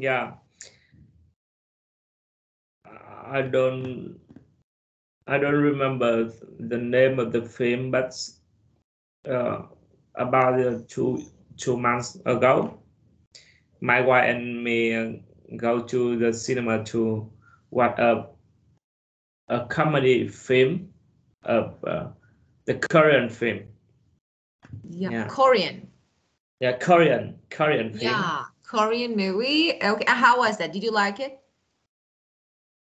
yeah. I don't I don't remember the name of the film, but uh, about 2 months ago, my wife and me go to the cinema to watch a comedy film of the Korean film. Yeah, Yeah, Korean. yeah, Korean film. Yeah, Korean movie. Okay, how was that? Did you like it?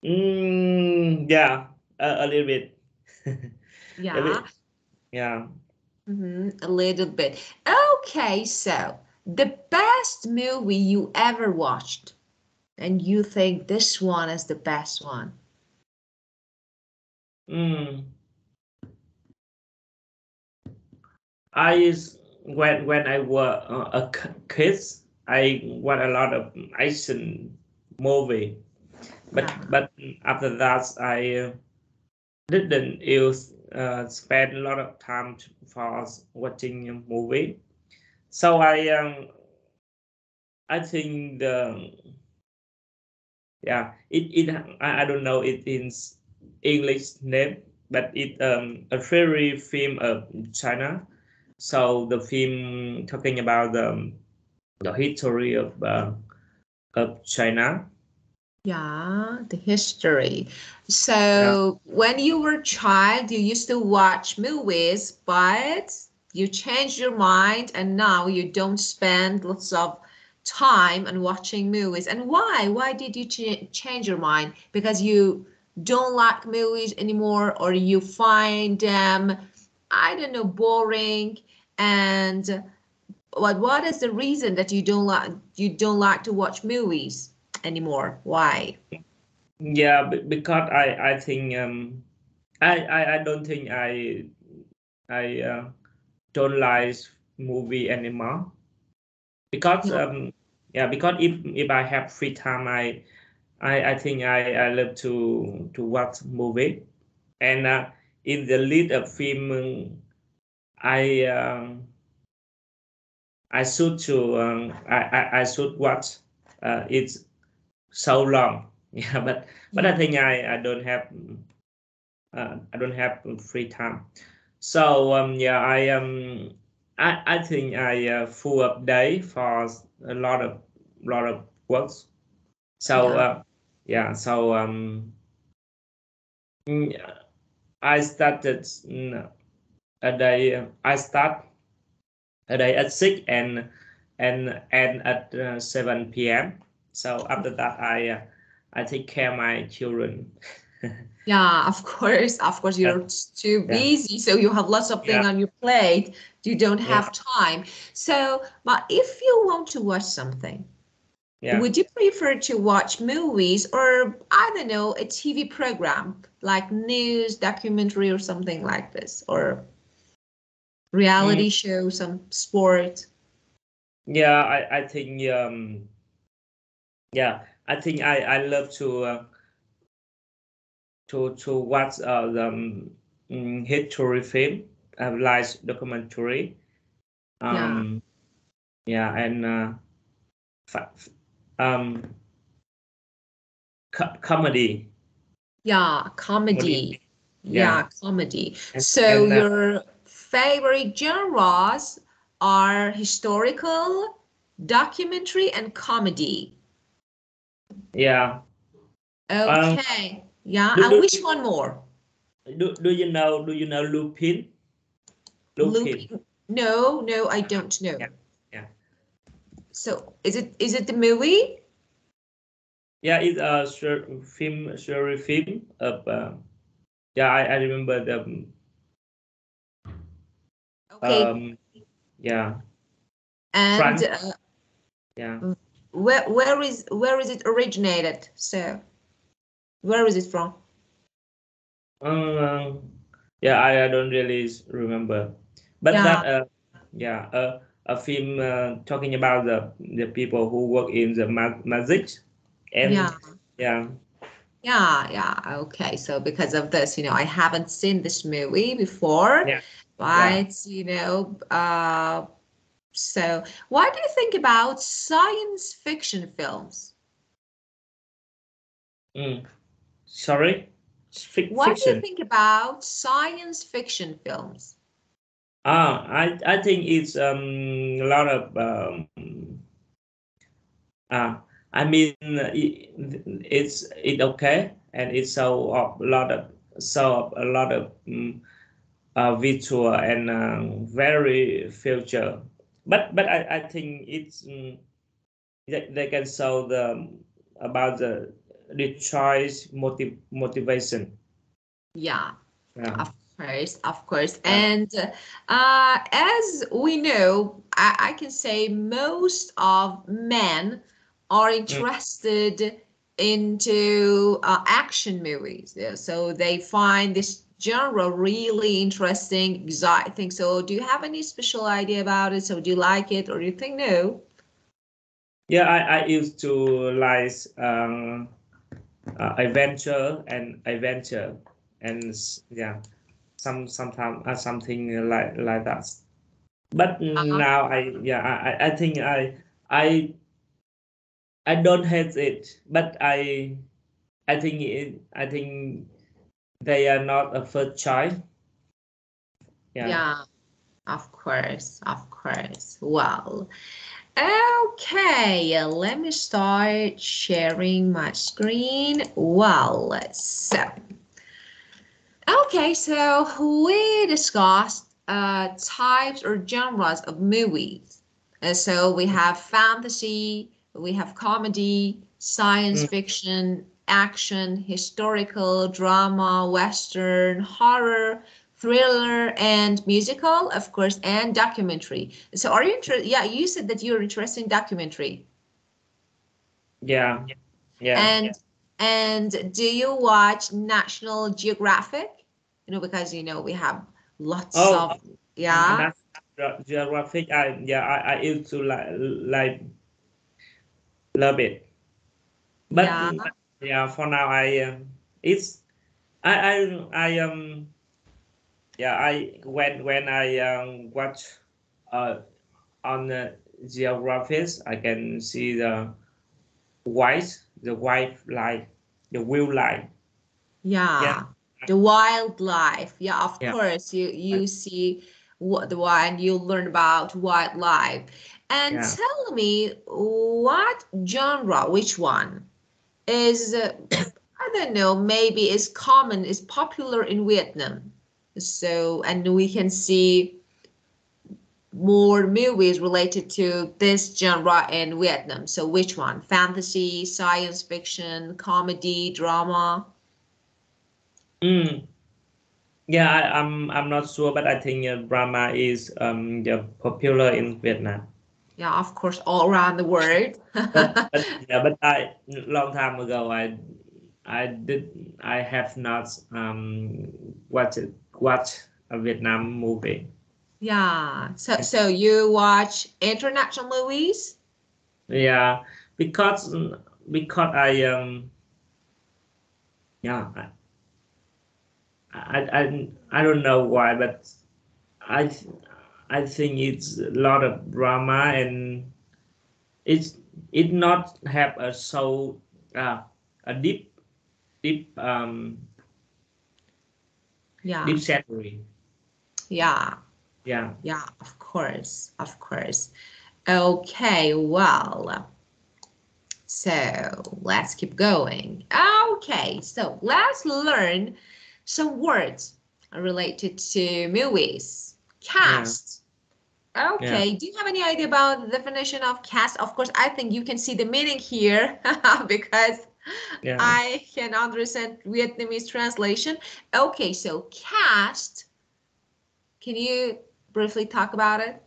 Yeah, a little bit. A Yeah, bit. Yeah. a little bit. Okay, so the best movie you ever watched, and you think this one is the best one? Mm. I when I was kid, I watch a lot of action movie, Yeah. but after that I didn't use spend a lot of time for watching a movie. So I think the yeah I don't know it in English name, but it a very film of China. So the film talking about the history of China. Yeah, the history. Yeah. So when you were a child, you used to watch movies, but you changed your mind and now you don't spend lots of time on watching movies. And why? Why did you change your mind? Because you don't like movies anymore, or you find them, I don't know, boring. And what is the reason that you don't like to watch movies anymore? Why? Yeah, because I think I don't think I don't like movie anymore because No. yeah, because if I have free time I think I love to watch movie, and in the lead of film I I should to I should watch it's so long. Yeah, but I Yeah. think I don't have free time. So yeah, I think I full up day for a lot of works. So Yeah. yeah, so mm, I started a day. I start a day at 6 and end at 7 p.m. So after that, I take care of my children. Yeah, of course, Yeah, you're too yeah, busy, so you have lots of yeah, things on your plate. You don't yeah, have time. So, but if you want to watch something, yeah. would you prefer to watch movies or, I don't know, a TV program like news, documentary, or something like this, or Mm, reality show, some sport? yeah, I think yeah, I think I love to watch the history film, like documentary. Yeah, Um, yeah, and fa- um, comedy, yeah, comedy. comedy. Yeah, Yeah, comedy. and So and your favorite genres are historical, documentary, and comedy. yeah. Um, Okay. Yeah, do, and do which one more? do you know Lupin? Lupin. Looping? No, no, I don't Yeah, know. yeah, So is it the movie? yeah. It's a film, story film of yeah. I remember the Okay. um yeah And France. Yeah. where is it originated? So where is it from? Um, yeah, I don't really remember, but Yeah, that yeah, a film talking about the people who work in the magic, and yeah. yeah, Yeah, yeah. Okay. So because of this, I haven't seen this movie before, yeah, yeah. but so what do you think about science fiction films? Mm. Sorry, What do you fiction. think about science fiction films? I think it's a lot of uh, I mean it's okay, and it's so a lot of visual and very future. But I think it's they can show about the choice motivation. Yeah, Yeah, of course, of course. yeah. And as we know, I can say most of men are Mm. interested into action movies. Yeah, so they find this genre really interesting, exciting. So do you have any special idea about it? So do you like it or do you think no? Yeah, I used to like adventure and yeah, sometimes something like that. But Uh, now I think I I don't hate it, but I think they are not a first choice. Yeah. yeah, of course, of course. Well, okay, let me start sharing my screen. Well, so, okay, so we discussed types or genres of movies. So we have fantasy, we have comedy, science Mm. fiction, action, historical, drama, western, horror, thriller, and musical, of course, and documentary. So are you interested? Yeah, you said that you're interested in documentary. Yeah. Yeah. And and do you watch National Geographic? You know, because you know we have lots Oh, of yeah, that's geographic. I used to love it. But yeah, yeah, for now it's I yeah I when I watch uh on the geographies I can see the white line, the wheel line. Yeah, yeah. The wildlife. Yeah, of yeah, course. You see what the wild you learn about wildlife. And yeah. tell me what genre, which one is I don't know, maybe is common, is popular in Vietnam. So, and we can see more movies related to this genre in Vietnam. So which one? Fantasy, science fiction, comedy, drama? Mm. Yeah, I'm not sure, but I think drama is yeah, popular in Vietnam. Yeah, of course, all around the world. But yeah, but I long time ago I have not watch a Vietnam movie. Yeah. So you watch international movies? Yeah, because because yeah I don't know why, but I I think it's a lot of drama and it's it not have a so a deep Yeah. deep story. Yeah. Yeah, Yeah, of course. Of course. Okay, well, so let's keep going. Okay, so let's learn some words related to movies. yeah, Cast. yeah, Okay, do you have any idea about the definition of cast? Of course, I think you can see the meaning here because yeah. I can understand Vietnamese translation. Okay, so cast, can you briefly talk about it?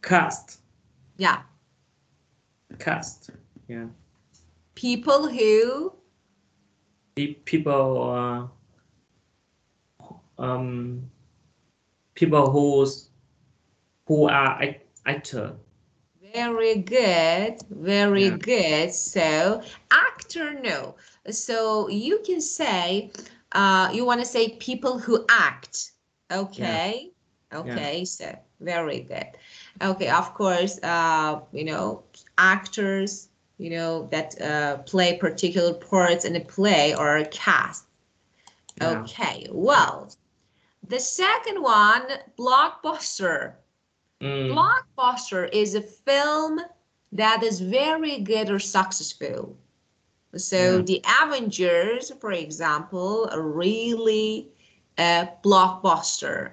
Cast, Yeah, cast. Yeah, people who, the people um people who are actor. very good, very Yeah, good. So, actor, no. So, you can say, you want to say people who act. yeah, Okay, yeah, okay, so very good. Okay, of course, you know, actors. you know, that play particular parts in a play or a cast. Yeah. Okay, well, the second one, blockbuster. Blockbuster is a film that is very good or successful. So Yeah. the Avengers, for example, are really a blockbuster.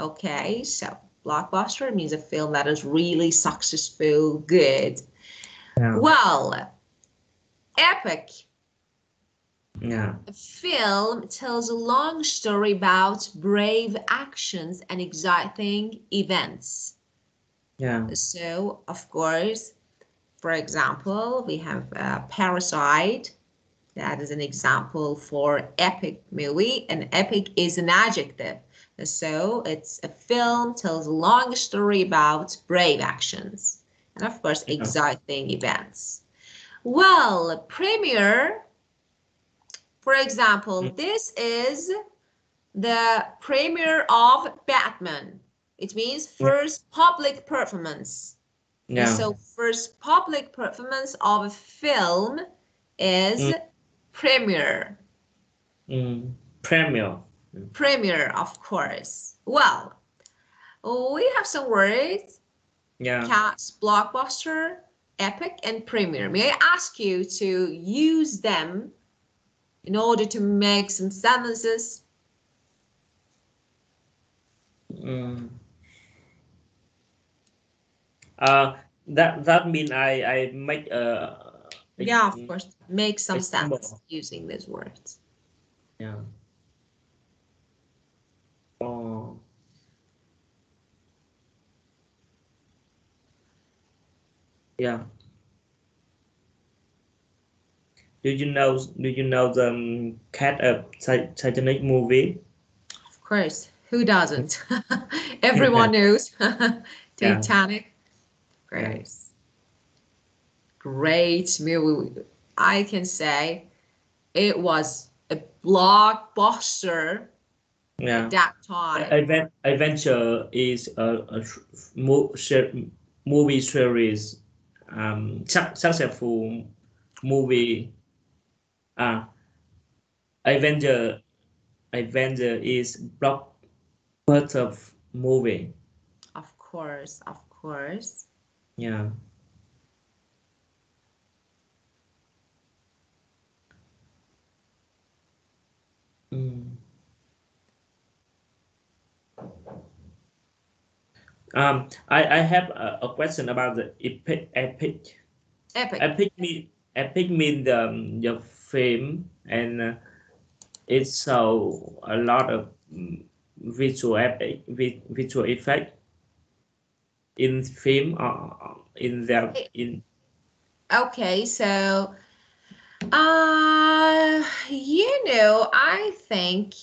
Okay, so blockbuster means a film that is really successful, good. Yeah. Well, epic. Yeah. A film tells a long story about brave actions and exciting events. Yeah. So, of course, for example, we have Parasite. That is an example for epic movie. And epic is an adjective. So it's a film tells a long story about brave actions and of course Yeah. exciting events. Well, premiere, for example, this is the premiere of Batman. It means Yeah. first public performance. Yeah. So first public performance of a film is Mm. premiere. Premier. Premiere, of course. Well, we have some words: Yeah. cast, blockbuster, epic, and premiere. May I ask you to use them in order to make some sentences? Mm. That mean I make Yeah, of course. Make some sentences example. using these words. Yeah. Oh. Yeah. Do you know the cat of Titanic movie? Of course. Who doesn't? Everyone knows. Yeah. Titanic. Yeah. Great. Great movie. I can say it was a blockbuster at Yeah. that time. Adventure is a movie series, successful movie. Uh, Avenger Avenger is blockbuster movie. Of course, of course. Yeah. Mm. I have a question about the epic. Epic. Epic mean the film and it's so a lot of visual effect in film in their in Okay, so I think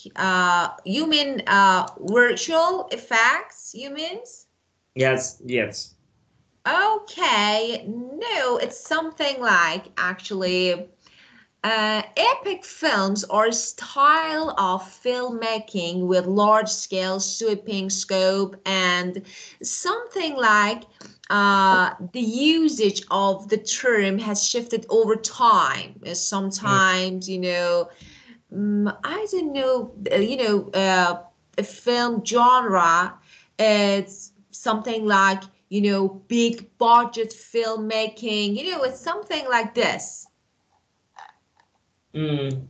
you mean virtual effects, you mean? yes. Okay, no, it's something like actually epic films are a style of filmmaking with large-scale sweeping scope and something like the usage of the term has shifted over time. Mm, Sometimes, I don't know, a film genre, it's something like, big budget filmmaking, it's something like this. mm,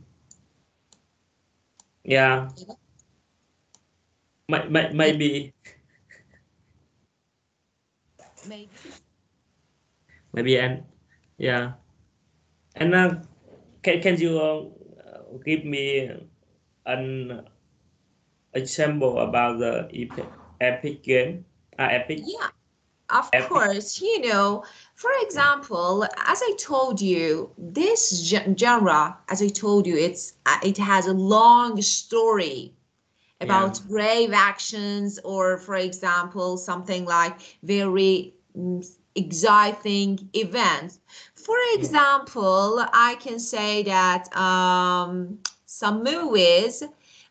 yeah, maybe Maybe. and yeah and can you give me an example about the epic game Yeah, of epic course. For example, as I told you, this genre, as I told you, it has a long story yeah. about brave actions, or for example, something like very exciting events. For Mm, example, I can say that some movies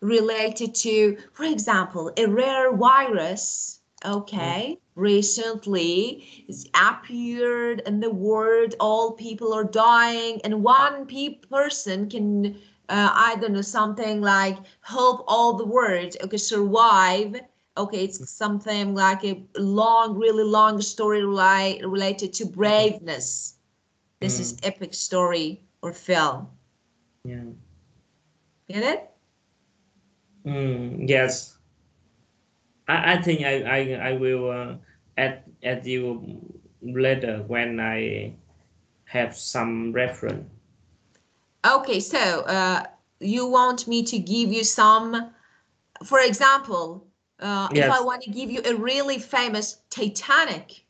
related to, for example, a rare virus. Okay, recently it's appeared in the world, all people are dying, and one person can, I don't know, something like help all the world, okay, survive. Okay, it's something like a long, really long story related to braveness. This is epic story or film. Yeah. Get it? Yes. I think I will add you later when I have some reference. Okay, so you want me to give you some, for example, if I Yes. want to give you a really famous Titanic,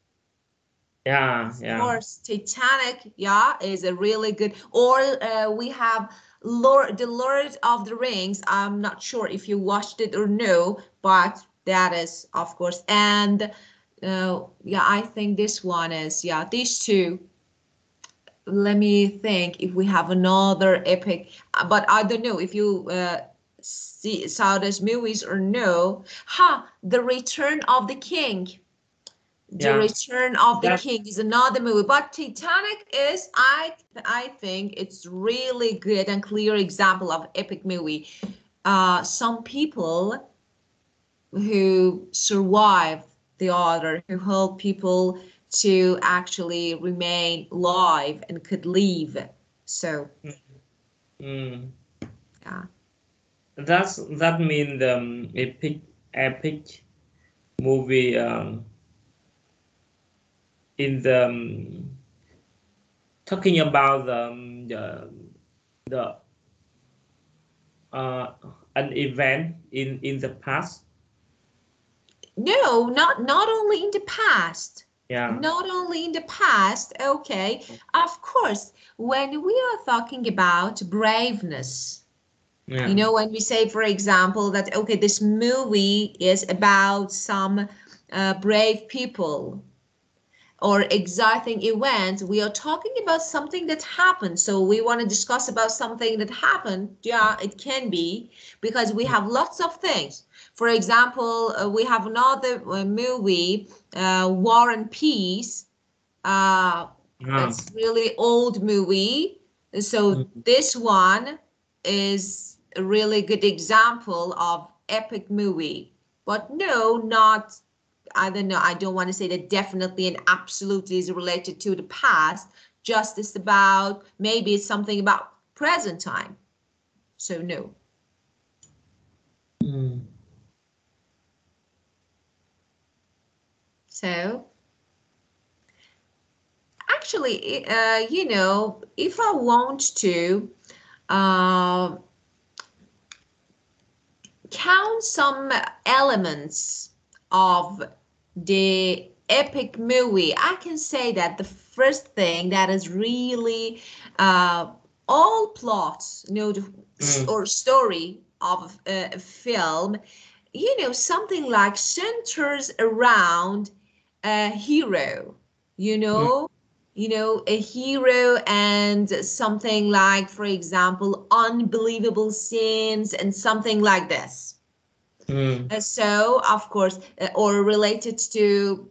Yeah. of Yeah. course, Titanic, yeah, is a really good. Or we have the Lord of the Rings. I'm not sure if you watched it or no, but that is, of course. And yeah, I think this one is, yeah, these two. Let me think if we have another epic, but I don't know if you saw these movies or no. The Return of the King. The Yeah. Return of the That. King is another movie, but Titanic is, I think it's really good and clear example of epic movie. Some people who survive the other, who help people to actually remain alive and could leave. So, Mm, yeah. that means the epic movie in the talking about the uh, an event in the past. No, not only in the past. Yeah. Not only in the past, okay. Of course, when we are talking about braveness, you Yeah. know, when we say, for example, that okay, this movie is about some brave people or exciting event, we are talking about something that happened. So we want to discuss about something that happened. Yeah, it can be because we have lots of things. For example, we have another movie, War and Peace. uh, Yeah. it's really old movie. So Mm. this one is a really good example of epic movie. But no, not, I don't know. I don't want to say that definitely and absolutely is related to the past. Just it's about, maybe it's something about present time. So no. Mm. So actually, you know, if I want to uh, count some elements of the epic movie, I can say that the first thing that is really all plots, you know, Mm. or story of a film, you know, something like centers around a hero, you Mm. know, a hero and something like, for example, unbelievable scenes and something like this. Mm. So, of course, or related to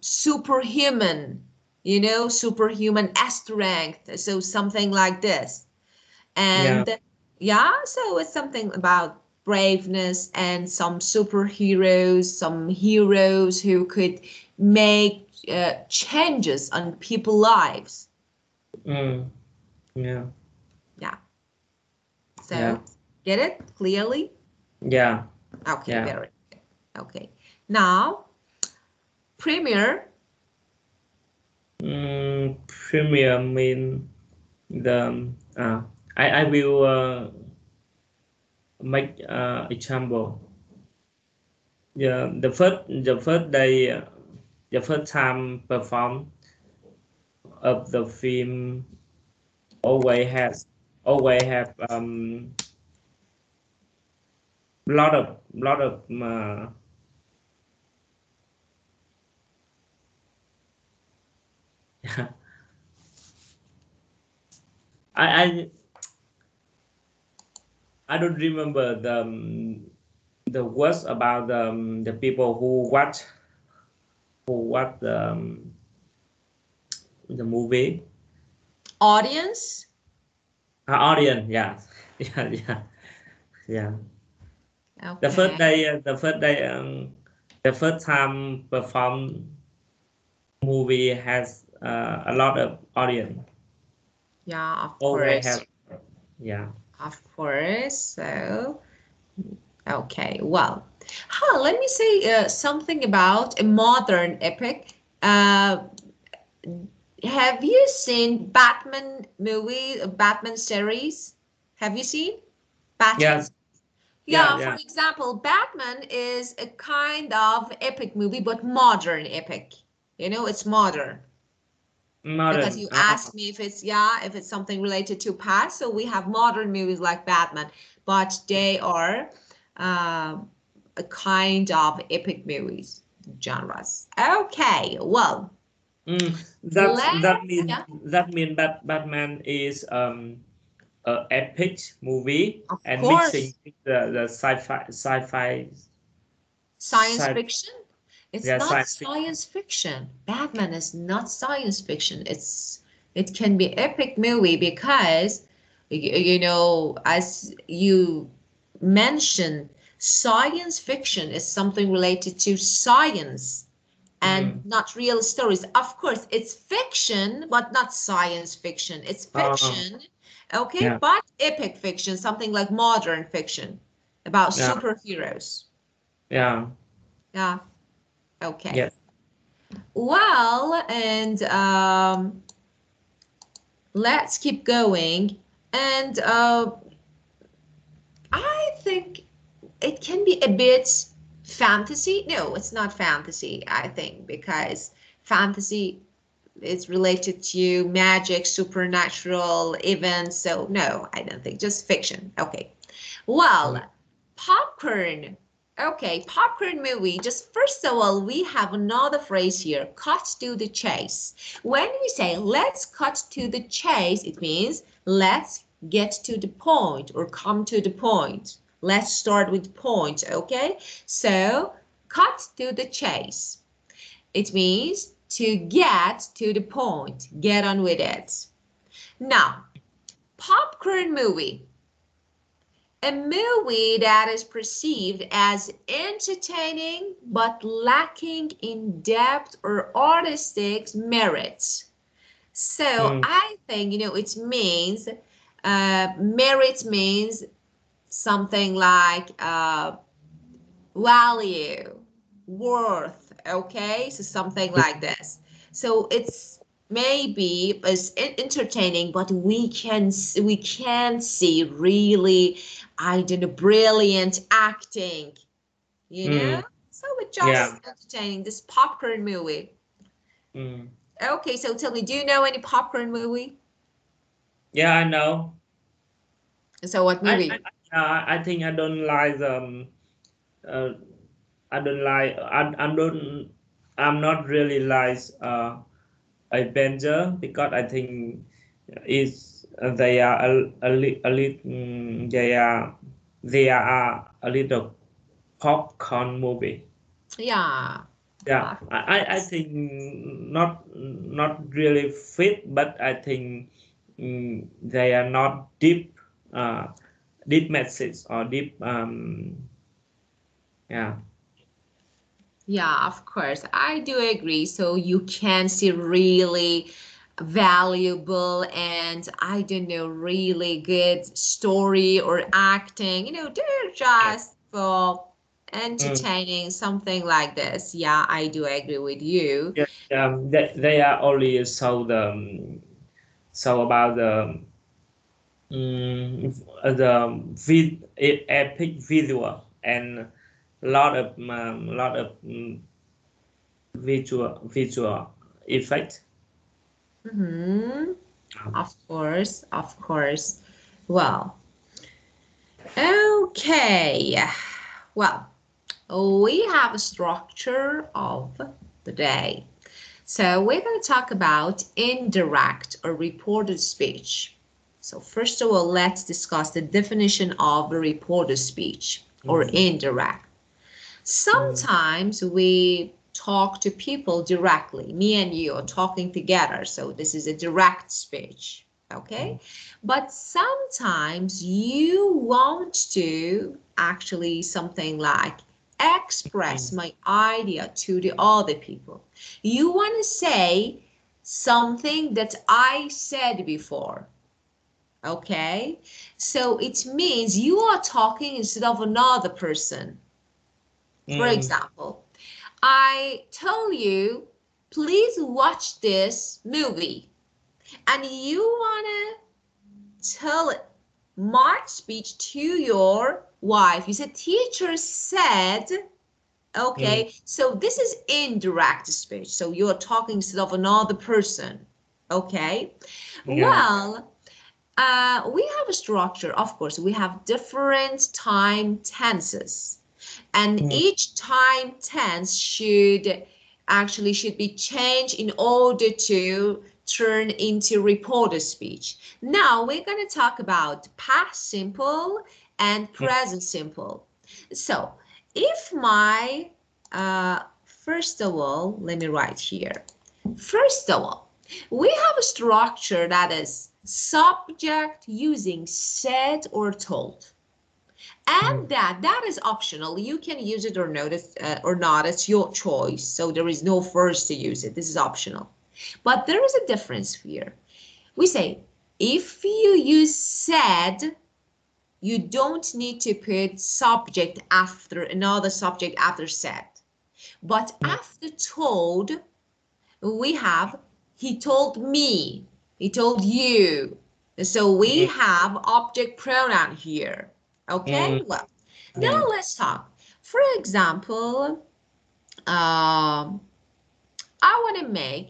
superhuman, you know, superhuman strength. So something like this. Yeah. And yeah, so it's something about braveness and some superheroes, some heroes who could make changes on people's lives. Mm. Yeah. Yeah. Yeah. So get it clearly? Yeah. Okay, Yeah. very good. Okay. Now, Premier. Premium mean the I will make example. Yeah, the first day, the first time perform of the film always has always have lot of I I don't remember the words about the people who watch the movie. Audience? Audience, yeah. Yeah, yeah, yeah. The first Okay. day, the first time perform movie has a lot of audience. Yeah, of Always course. have, yeah. Of course. So, okay. Well, let me say something about a modern epic. Have you seen Batman movie, Batman series? Have you seen Batman? Yes, yeah, Yeah, for yeah. example, Batman is a kind of epic movie, but modern epic. You know, it's modern. Because Modern. you asked me if it's, yeah, if it's something related to past. So we have modern movies like Batman, but they are uh, a kind of epic movies genres. Okay, well, Mean yeah, that Batman is a epic movie of and mixing course, the sci-fi science sci fiction. It's yeah not science fiction. science fiction. Batman is not science fiction. It can be epic movie because you know, as you mentioned, science fiction is something related to science and Mm. not real stories. Of course, it's fiction, but not science fiction. It's Uh, fiction, okay, yeah, but epic fiction, something like modern fiction about yeah, superheroes. yeah, Yeah, okay. yes. Well, and let's keep going. And I think it can be a bit fantasy. No, it's not fantasy, I think, because fantasy is related to magic, supernatural events. So no, I don't think, just fiction. Okay. Well, Mm. popcorn. Okay, popcorn movie. Just first of all, we have another phrase here, cut to the chase. When we say let's cut to the chase, it means let's get to the point or come to the point. Let's start with point, okay? So, cut to the chase. It means to get to the point, get on with it. Now, popcorn movie. A movie that is perceived as entertaining but lacking in depth or artistic merit. So Mm. I think, you know, it means, merit means something like value, worth, okay? So something like this. So it's maybe as entertaining, but we can see really, I don't know, brilliant acting, you know? Mm. So it's just Yeah. entertaining, this popcorn movie. Mm. Okay, so tell me, do you know any popcorn movie? Yeah, I know. So what movie? I think I don't like uh, I don't like I don't I'm not really like Avenger because I think is they are they are a little popcorn movie. Yeah, Yeah, of I course. think not really fit, but I think they are not uh, deep message or deep yeah. Yeah, of course. I do agree. So you can see really valuable and I don't know, really good story or acting. You know, they're Yeah. just for Mm, entertaining, something like this. Yeah, I do agree with you. yeah, they are only so so about epic visual and lot of visual effect. Hmm. Um, Of course, of course. Well, okay. Well, we have a structure of the day. So we're going to talk about indirect or reported speech. So first of all, let's discuss the definition of a reported speech. or indirect. Sometimes we talk to people directly. Me and you are talking together, so this is a direct speech, okay? But sometimes you want to actually something like express my idea to the other people. You want to say something that I said before. Okay, so it means you are talking instead of another person. For example, I tell you, please watch this movie, and you want to tell my speech to your wife. You said, teacher said, okay, so this is indirect speech. So you're talking instead of another person. Okay, well, we have a structure, of course. We have different time tenses, and each time tense should be changed in order to turn into reported speech. Now we're going to talk about past simple and present simple. So if my first of all, let me write here. First of all, we have a structure that is subject using said or told, and that is optional. You can use it or not. It's your choice. So there is no force to use it. This is optional. But there is a difference here. We say if you use said, you don't need to put subject after another subject after said. But after told, we have he told me, he told you. So we have object pronoun here. Okay, well, now let's talk. For example, I want to make,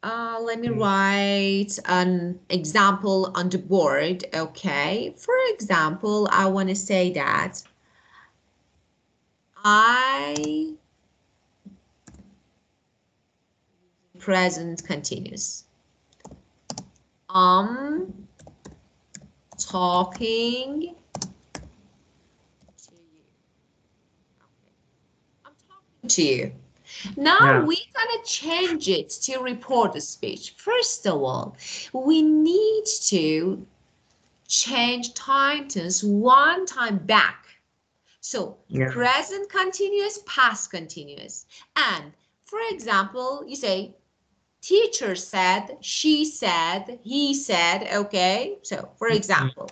let me write an example on the board. Okay, for example, I want to say that I present continuous. Talking to you. Okay. I'm talking to you. Now we're gonna change it to report a speech. First of all, we need to change time tense one time back. So present continuous, past continuous. And for example, you say, teacher said, she said, he said, okay? So for example,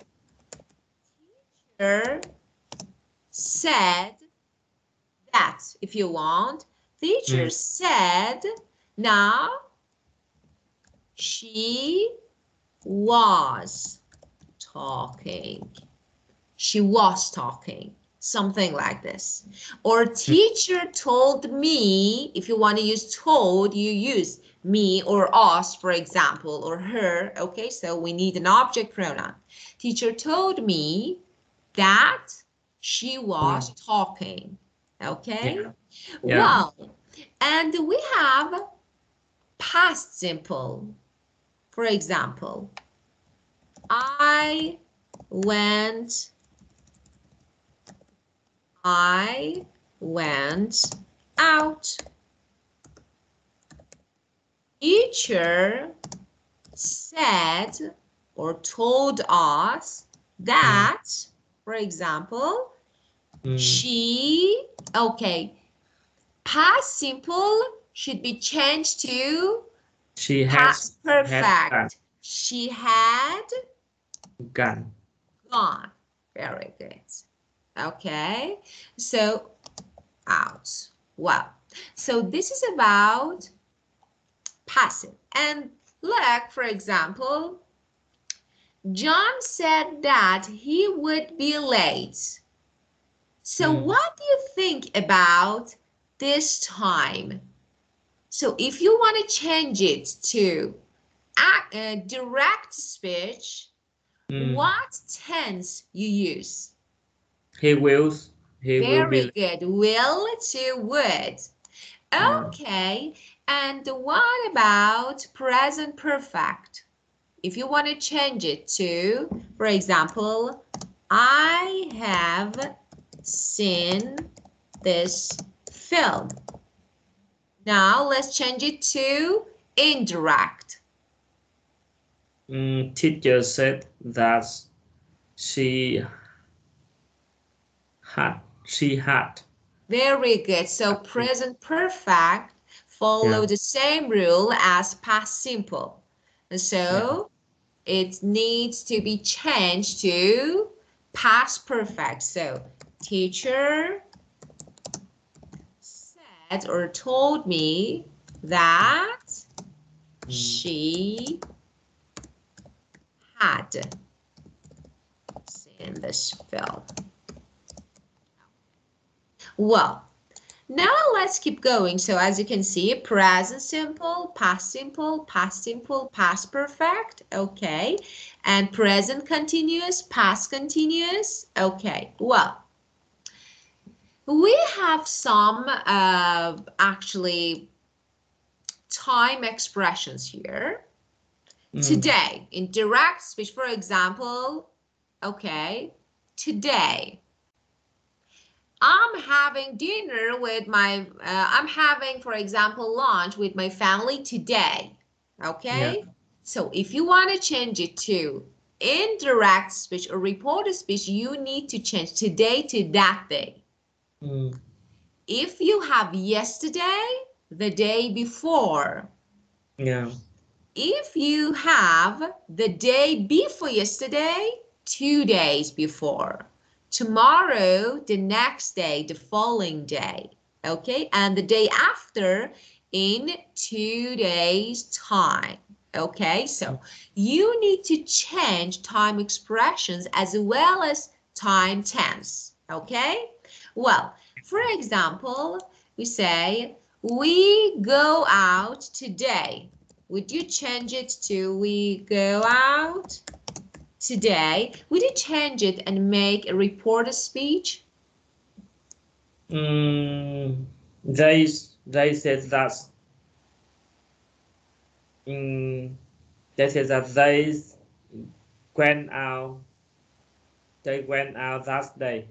teacher said that, if you want. Teacher said, now she was talking. She was talking. Something like this. Or teacher told me, if you want to use told, you use me or us, for example, or her. Okay, so we need an object pronoun. Teacher told me that she was talking. Okay, well, and we have past simple. For example, I went out. Teacher said or told us that, for example, she, okay, past simple should be changed to past perfect. She had gone. Very good. Okay, so out. Well, so this is about passive. And look, for example, John said that he would be late. So what do you think about this time? So if you want to change it to direct speech, what tense you use? He wills. Very good. Will to would. Okay. And what about present perfect? If you want to change it to, for example, I have seen this film. Now let's change it to indirect. Teacher said that she had. Very good. So present perfect follow the same rule as past simple. And so it needs to be changed to past perfect. So teacher said or told me that she had seen this film. Well, now let's keep going. So as you can see, present simple, past perfect, okay. And present continuous, past continuous, okay. Well, we have some actually time expressions here. Today, in direct speech, for example, okay, today. I'm having dinner with my, I'm having, for example, lunch with my family today, okay? Yeah. So if you want to change it to indirect speech or reported speech, you need to change today to that day. If you have yesterday, the day before. Yeah. If you have the day before yesterday, 2 days before. Tomorrow, the next day, the following day, okay? And the day after in 2 days' time, okay? So you need to change time expressions as well as time tense, okay? Well, for example, we say, we go out today. Would you change it to we go out today? Would you change it and make a reported speech? They said that they said that they went out that day.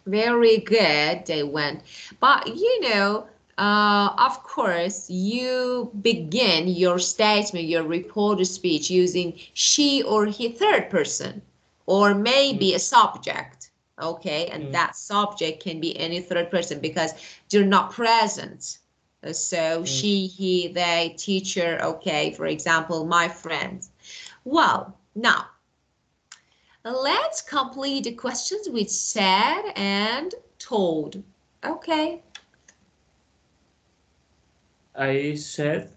Very good, they went. But you know, of course, you begin your statement, your reported speech using she or he, third person, or maybe a subject, okay? And that subject can be any third person because you're not present. So she, he, they, teacher, okay? For example, my friend. Well, now, let's complete the questions with said and told. Okay. I said.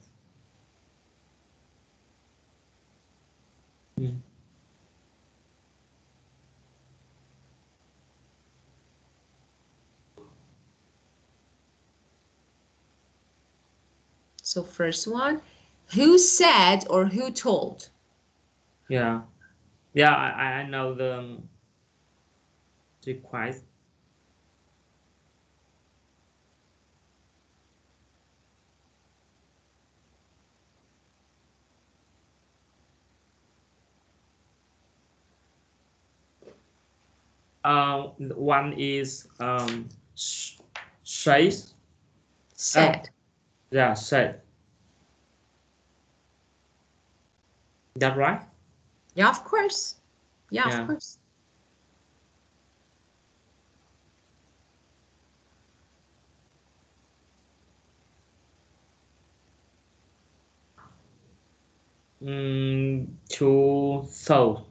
So first one, who said or who told? Yeah. Yeah, I know the request. One is says. Said. Yeah, said. That right? Yeah, of course. Yeah, of course. To so.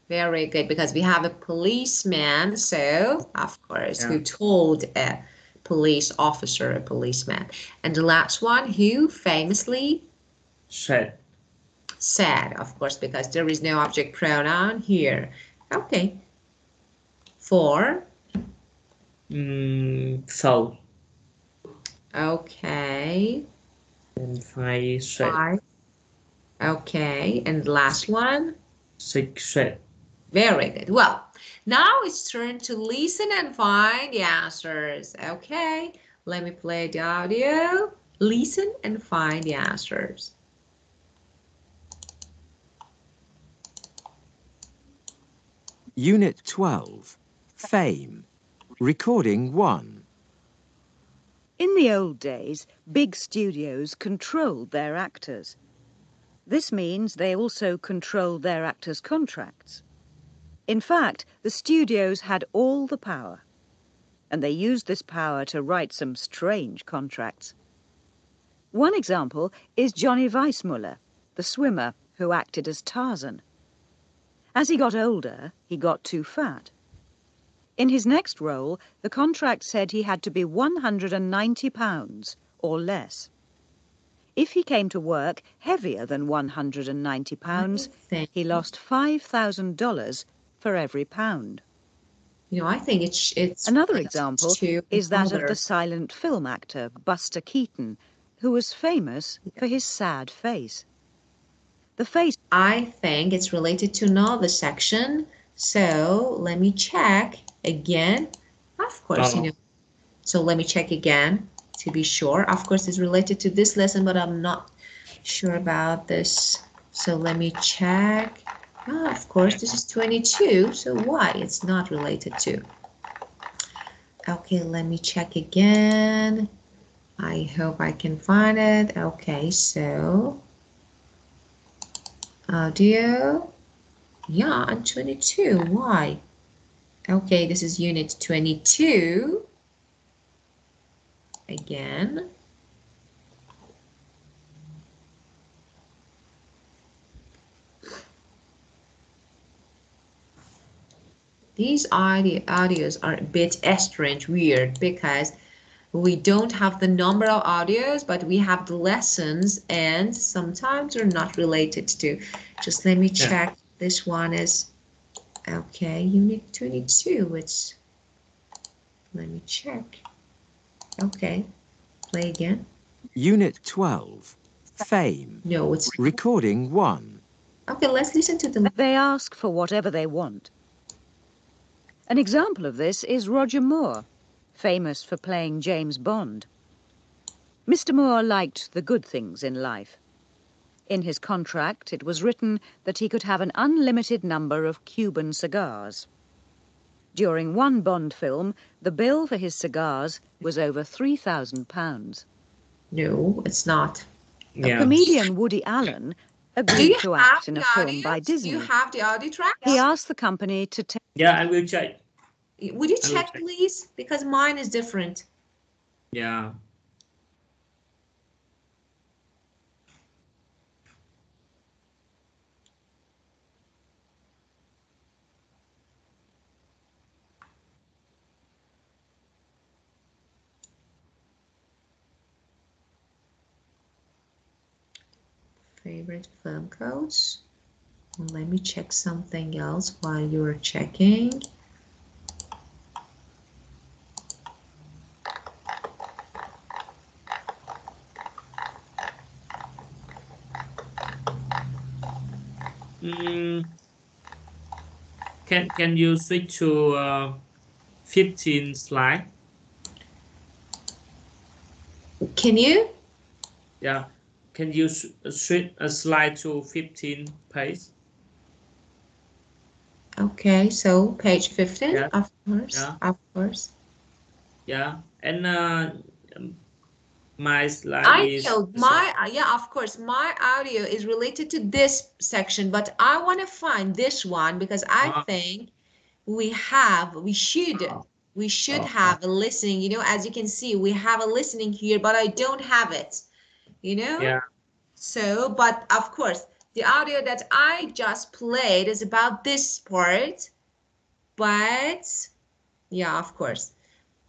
Very good, because we have a policeman, so of course, who told a police officer, a policeman. And the last one, who famously Said. Said, of course, because there is no object pronoun here. Okay. For So. Okay. And five said. Okay, and the last one? Six said. Very good. Well, now it's turn to listen and find the answers. Okay, let me play the audio. Listen and find the answers. Unit 12. Fame. Recording 1. In the old days, big studios controlled their actors. This means they also controlled their actors' contracts. In fact, the studios had all the power, and they used this power to write some strange contracts. One example is Johnny Weissmuller, the swimmer who acted as Tarzan. As he got older, he got too fat. In his next role, the contract said he had to be 190 pounds or less. If he came to work heavier than 190 pounds, he lost $5,000 for every pound. You know, I think it's Another example is that of the silent film actor Buster Keaton, who was famous for his sad face. The face... I think it's related to another section. So let me check again. Of course, you know. So let me check again to be sure. Of course, it's related to this lesson, but I'm not sure about this. So let me check. Oh, of course, this is 22. So why it's not related to? Okay, let me check again. I hope I can find it. Okay, so audio. Yeah, I'm 22. Why? Okay, this is unit 22. Again. These audios are a bit strange, weird, because we don't have the number of audios, but we have the lessons, and sometimes they're not related to. Just let me check. This one is, okay, unit 22. It's, let me check. Okay, play again. Unit 12. Fame. No, it's... Recording 1. Okay, let's listen to the... They ask for whatever they want. An example of this is Roger Moore, famous for playing James Bond. Mr. Moore liked the good things in life. In his contract, it was written that he could have an unlimited number of Cuban cigars. During one Bond film, the bill for his cigars was over £3,000. No, it's not. A comedian, Woody Allen, agreed to act in a film by Disney. Do you have the audio tracks? He asked the company to take... Yeah, I will check. Would you check, please? Because mine is different. Yeah. Favorite film codes. Let me check something else while you're checking. Can you switch to 15 slide? Can you? Yeah. Can you switch a slide to 15 page? Okay, so page 15, yeah. of course, yeah. of course. Yeah, and my slide is... yeah, of course, my audio is related to this section, but I want to find this one because I think we should have a listening, you know, as you can see, we have a listening here, but I don't have it, you know? Yeah. So, but of course, the audio that I just played is about this part, but yeah, of course.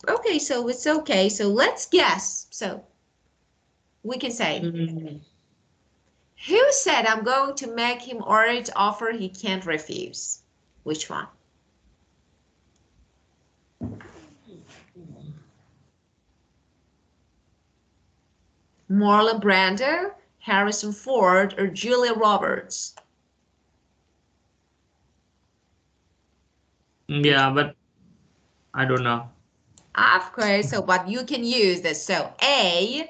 Okay, so it's okay. So let's guess. So we can say, who said I'm going to make him orange offer he can't refuse? Which one? Marlon Brando, Harrison Ford, or Julia Roberts? Yeah, but I don't know. Of course, so but you can use this. So A,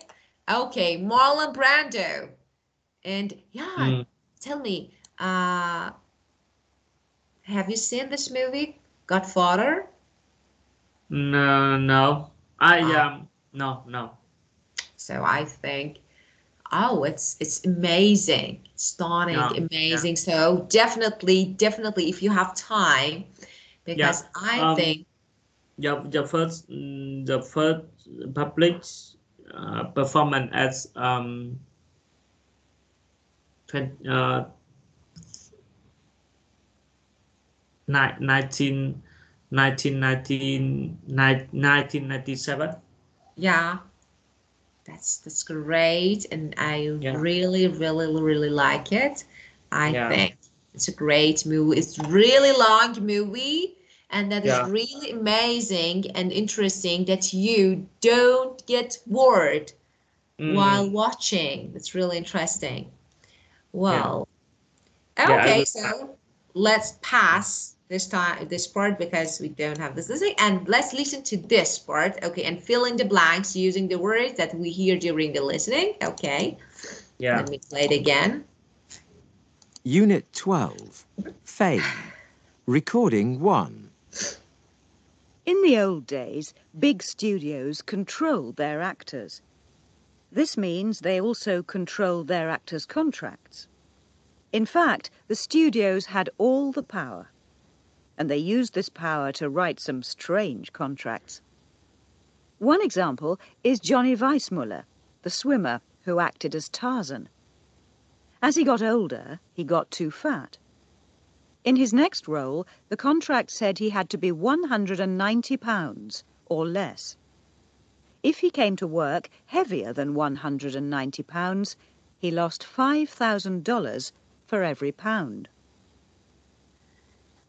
okay, Marlon Brando. And yeah, tell me, Have you seen this movie, Godfather? No, no. I Ah, no. so I think, oh, it's amazing, stunning, Yeah, yeah, amazing. So definitely, if you have time, yeah. because I Um, think, the first public performance as 20, 19, 1997. yeah, that's great, and I Yeah, really like it. I yeah, think it's a great movie. It's really long movie, and that is yeah. really amazing and interesting that you don't get bored while Mm, watching. It's really interesting. yeah, Well, yeah. I okay, will. so let's pass this part because we don't have this listening, and let's listen to this part. Okay, and fill in the blanks using the words that we hear during the listening. Okay, Yeah, let me play it again. Unit 12. Fame. Recording 1. In the old days, big studios controlled their actors. This means they also controlled their actors' contracts. In fact, the studios had all the power, and they used this power to write some strange contracts. One example is Johnny Weissmuller, the swimmer who acted as Tarzan. As he got older, he got too fat. In his next role, the contract said he had to be 190 pounds or less. If he came to work heavier than 190 pounds, he lost $5,000 for every pound.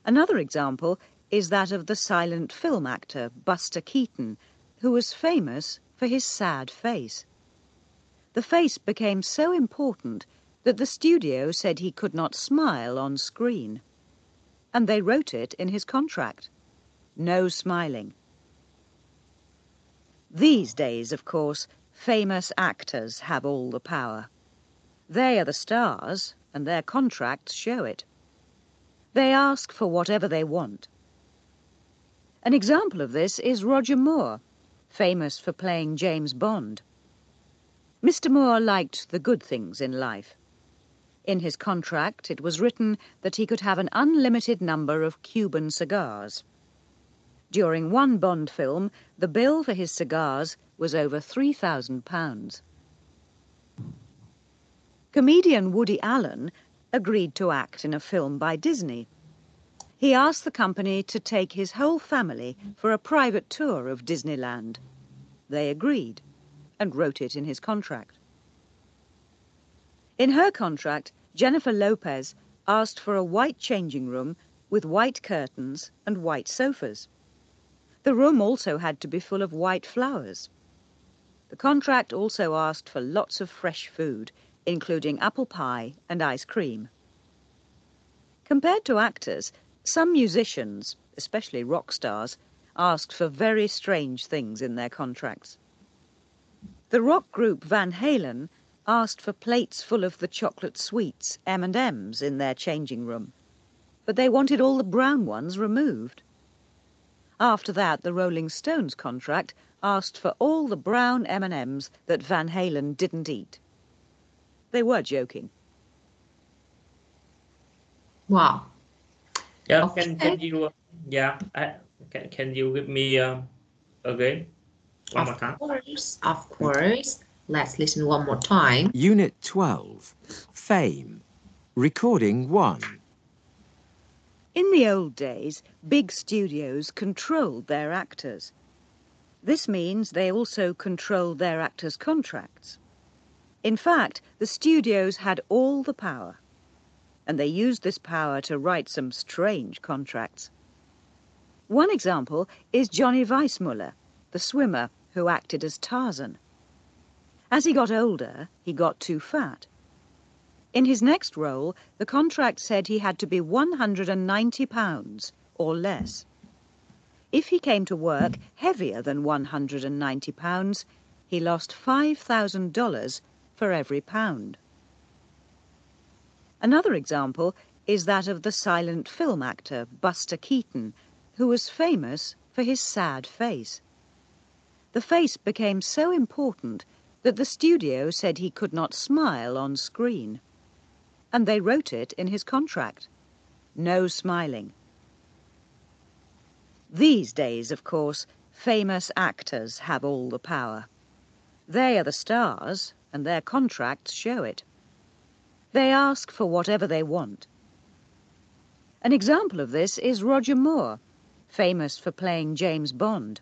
Another example is that of the silent film actor Buster Keaton, who was famous for his sad face. The face became so important that the studio said he could not smile on screen. And they wrote it in his contract. No smiling. These days, of course, famous actors have all the power. They are the stars, and their contracts show it. They ask for whatever they want. An example of this is Roger Moore, famous for playing James Bond. Mr. Moore liked the good things in life. In his contract, it was written that he could have an unlimited number of Cuban cigars. During one Bond film, the bill for his cigars was over £3,000. Comedian Woody Allen agreed to act in a film by Disney. He asked the company to take his whole family for a private tour of Disneyland. They agreed and wrote it in his contract. In her contract, Jennifer Lopez asked for a white changing room with white curtains and white sofas. The room also had to be full of white flowers. The contract also asked for lots of fresh food, including apple pie and ice cream. Compared to actors, some musicians, especially rock stars, asked for very strange things in their contracts. The rock group Van Halen asked for plates full of the chocolate sweets, M&Ms, in their changing room, but they wanted all the brown ones removed. After that, the Rolling Stones contract asked for all the brown M&Ms that Van Halen didn't eat. They were joking. Wow. yeah. Okay. Can you? Yeah. Can you give me again one more Of time? course, of course. Let's listen one more time. Unit 12. Fame. Recording 1. In the old days, big studios controlled their actors. This means they also controlled their actors' contracts. In fact, the studios had all the power, and they used this power to write some strange contracts. One example is Johnny Weissmuller, the swimmer who acted as Tarzan. As he got older, he got too fat. In his next role, the contract said he had to be 190 pounds or less. If he came to work heavier than 190 pounds, he lost $5,000 for every pound. Another example is that of the silent film actor Buster Keaton, who was famous for his sad face. The face became so important that the studio said he could not smile on screen. And they wrote it in his contract. No smiling. These days, of course, famous actors have all the power. They are the stars, and their contracts show it. They ask for whatever they want. An example of this is Roger Moore, famous for playing James Bond.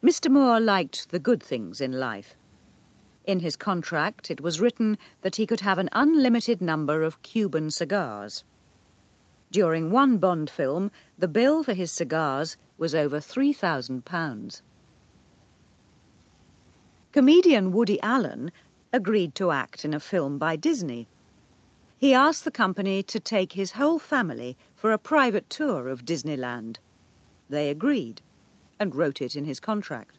Mr. Moore liked the good things in life. In his contract, it was written that he could have an unlimited number of Cuban cigars. During one Bond film, the bill for his cigars was over £3,000. Comedian Woody Allen agreed to act in a film by Disney. He asked the company to take his whole family for a private tour of Disneyland. They agreed and wrote it in his contract.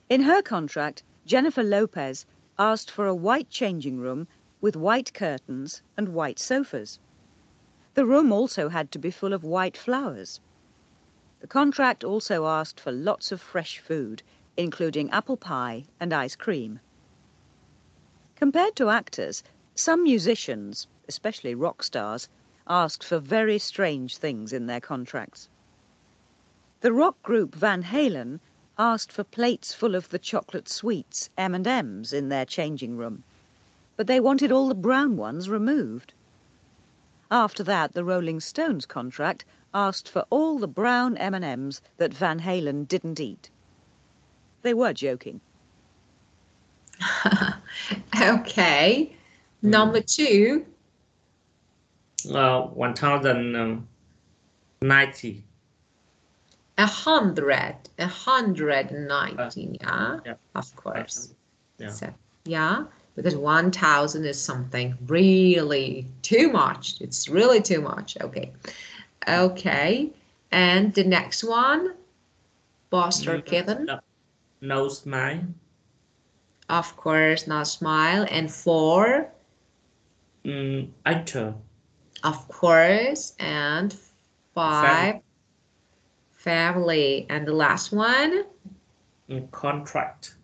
In her contract, Jennifer Lopez asked for a white changing room with white curtains and white sofas. The room also had to be full of white flowers. The contract also asked for lots of fresh food, including apple pie and ice cream. Compared to actors, some musicians, especially rock stars, asked for very strange things in their contracts. The rock group Van Halen asked for plates full of the chocolate sweets, M&Ms, in their changing room, but they wanted all the brown ones removed. After that, the Rolling Stones contract asked for all the brown M&Ms that Van Halen didn't eat. They were joking. Okay. Number 2. 1090. 190, yeah? Yeah. Of course. Yeah. So, yeah, because 1,000 is something really too much. It's really too much. Okay. Okay. And the next one, Buster Keaton. No smile. Of course, not smile. And 4. Actor. Of course. And 5. Family. And the last one? Contract.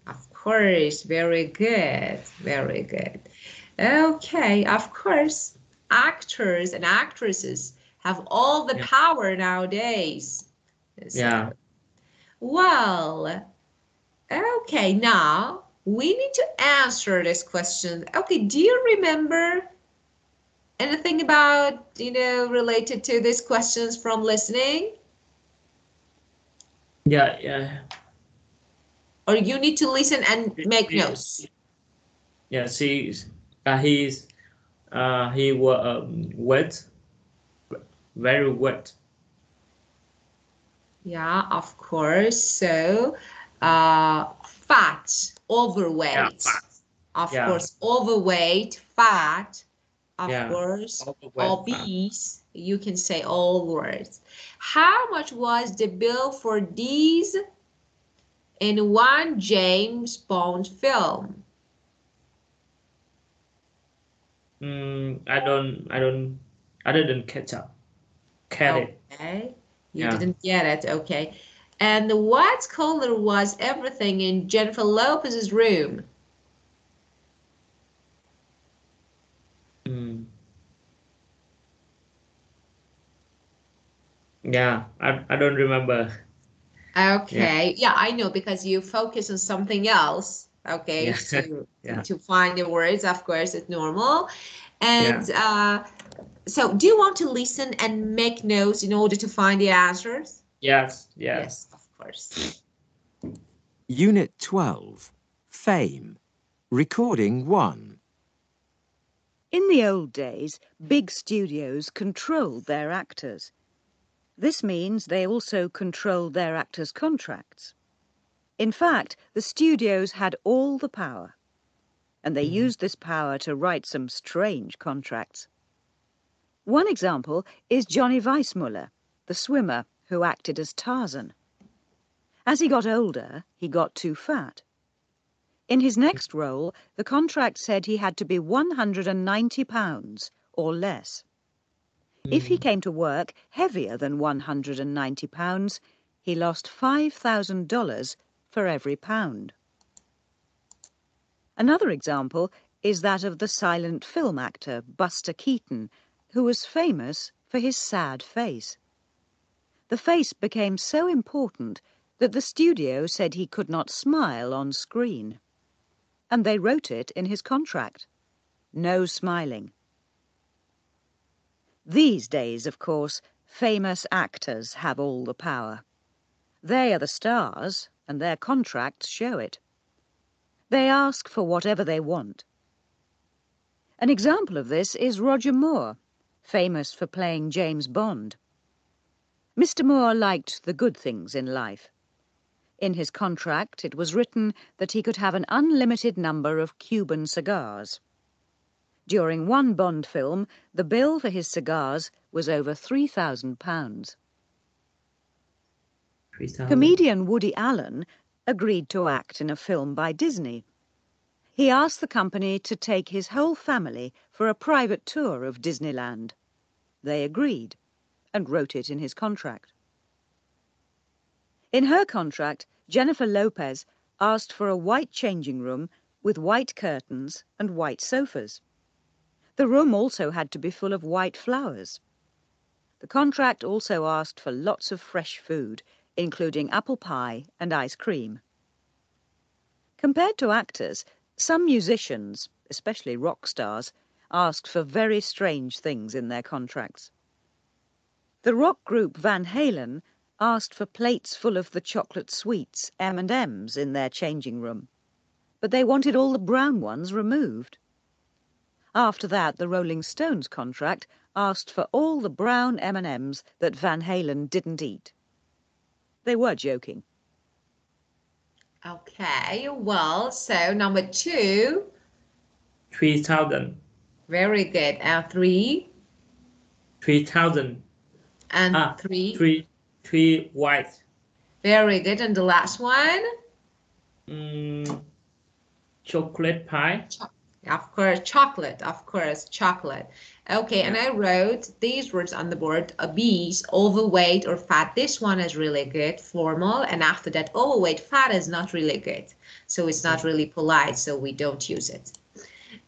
Of course. Very good. Very good. Okay. Of course, actors and actresses have all the power nowadays. So, Yeah. well, okay. Now we need to answer this question. Okay. Do you remember anything about, related to these questions from listening? Yeah. Or you need to listen and make notes? Yeah, he was wet, very wet. Yeah, of course. So, fat, overweight. Yeah, fat. Of course, overweight, fat. Of Yeah, course, overweight, obese. Fat. You can say all words. How much was the bill for these in one James Bond film? I didn't catch up. Okay, you didn't get it. Okay, and what color was everything in Jennifer Lopez's room? Yeah, I don't remember. Okay, yeah, I know, because you focus on something else. Okay, to find the words, of course, it's normal. And so do you want to listen and make notes in order to find the answers? Yes, of course. Unit 12, Fame. Recording 1. In the old days, big studios controlled their actors. This means they also controlled their actors' contracts. In fact, the studios had all the power, and they used this power to write some strange contracts. One example is Johnny Weissmuller, the swimmer who acted as Tarzan. As he got older, he got too fat. In his next role, the contract said he had to be £190 or less. If he came to work heavier than £190, he lost $5,000 for every pound. Another example is that of the silent film actor Buster Keaton, who was famous for his sad face. The face became so important that the studio said he could not smile on screen. And they wrote it in his contract. No smiling. These days, of course, famous actors have all the power. They are the stars, and their contracts show it. They ask for whatever they want. An example of this is Roger Moore, famous for playing James Bond. Mr. Moore liked the good things in life. In his contract, it was written that he could have an unlimited number of Cuban cigars. During one Bond film, the bill for his cigars was over £3,000. Comedian Woody Allen agreed to act in a film by Disney. He asked the company to take his whole family for a private tour of Disneyland. They agreed and wrote it in his contract. In her contract, Jennifer Lopez asked for a white changing room with white curtains and white sofas. The room also had to be full of white flowers. The contract also asked for lots of fresh food, including apple pie and ice cream. Compared to actors, some musicians, especially rock stars, asked for very strange things in their contracts. The rock group Van Halen asked for plates full of the chocolate sweets, M&Ms, in their changing room, but they wanted all the brown ones removed. After that, the Rolling Stones contract asked for all the brown M&Ms that Van Halen didn't eat. They were joking. Okay, well, so number 2. 3,000. Very good. And 3. 3,000. And 3. Three white. Very good. And the last one? Chocolate pie. Of course, chocolate. Of course, chocolate. Okay, yeah. And I wrote these words on the board: obese, overweight, or fat. This one is really good, formal. And after that, overweight, fat is not really good. So it's not really polite, so we don't use it.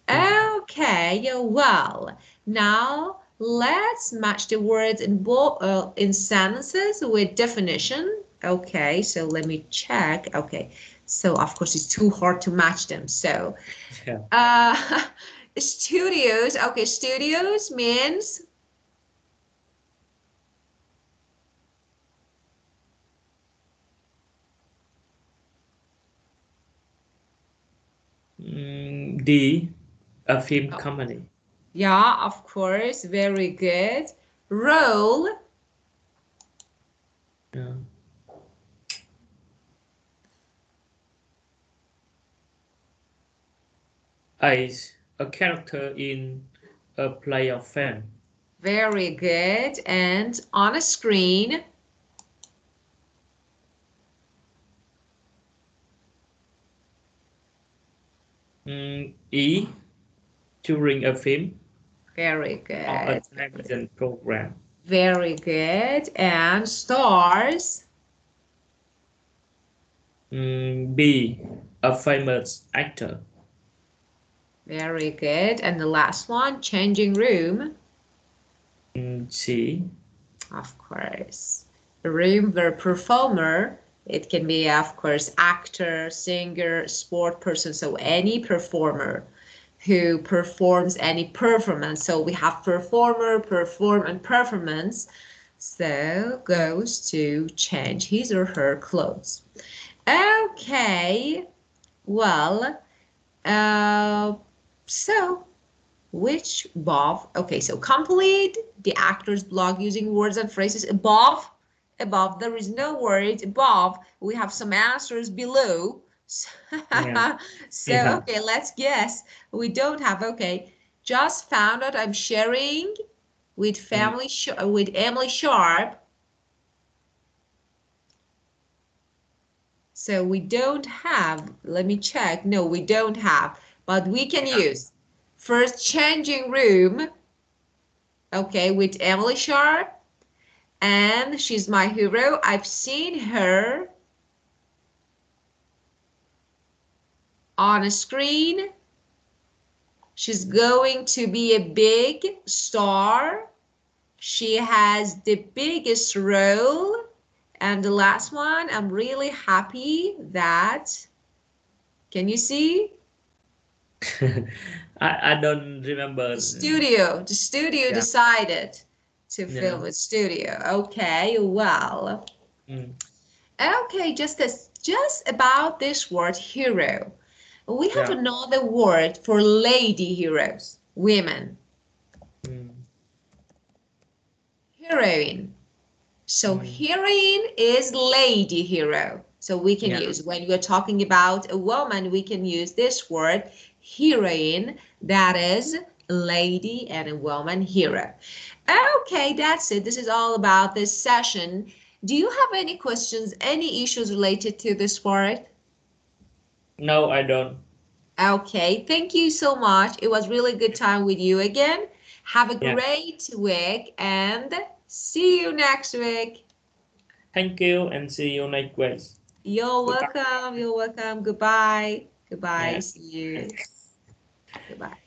Okay, well, now let's match the words in sentences with definition. Okay, so let me check. Okay, so of course it's too hard to match them. So, studios. Okay, studios means a film company. Yeah, of course, very good. Role. Yeah. As a character in a play or film. Very good. And on a screen. E. During a film. Very good. Or a television program. Very good. And stars. B. A famous actor. Very good. And the last one, changing room. C. Of course. The room where performer, it can be, of course, actor, singer, sport person, so any performer who performs any performance. So we have performer, perform, and performance. So goes to change his or her clothes. Okay, well, so which above? Okay, so complete the actor's blog using words and phrases above. Above, there is no words above. We have some answers below. Yeah. So, yeah. Okay, let's guess. We don't have, okay. Just found out I'm sharing with with Emily Sharp. So we don't have, let me check. No, we don't have, but we can use first changing room, okay, with Emily Sharp. And she's my hero. I've seen her on a screen. She's going to be a big star. She has the biggest role. And the last one, I'm really happy that, can you see? I don't remember. The studio Yeah. decided to film Yeah. a studio. Okay, well. Mm. Okay, just about this word hero. We have Yeah. another word for lady heroes, women. Mm. Heroine. So Mm. heroine is lady hero. So we can Yeah. use, when we're talking about a woman, we can use this word heroine, that is lady and a woman hero. Okay, that's it. This is all about this session. Do you have any questions, any issues related to this word? No, I don't. Okay, thank you so much. It was really good time with you again. Have a Yeah. great week and see you next week. Thank you and see you next week. You're Goodbye. welcome. You're welcome. Goodbye. Goodbye. Yeah. See you. Goodbye.